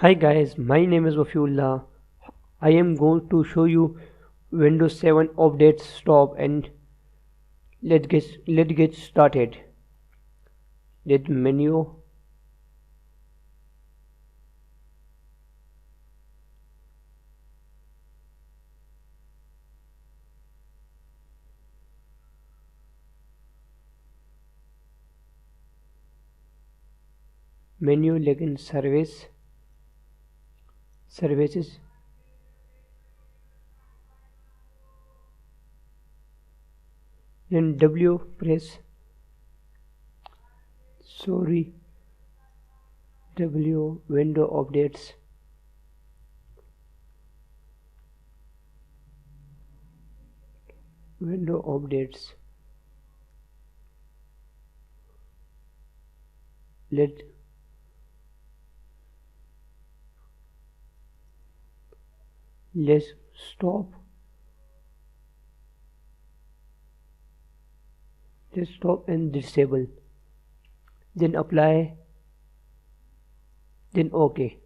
Hi guys, my name is Wafiullah. I am going to show you Windows 7 updates stop and let's get started. Let menu लेकिन services then W press W window updates let's stop and disable, then apply, then OK.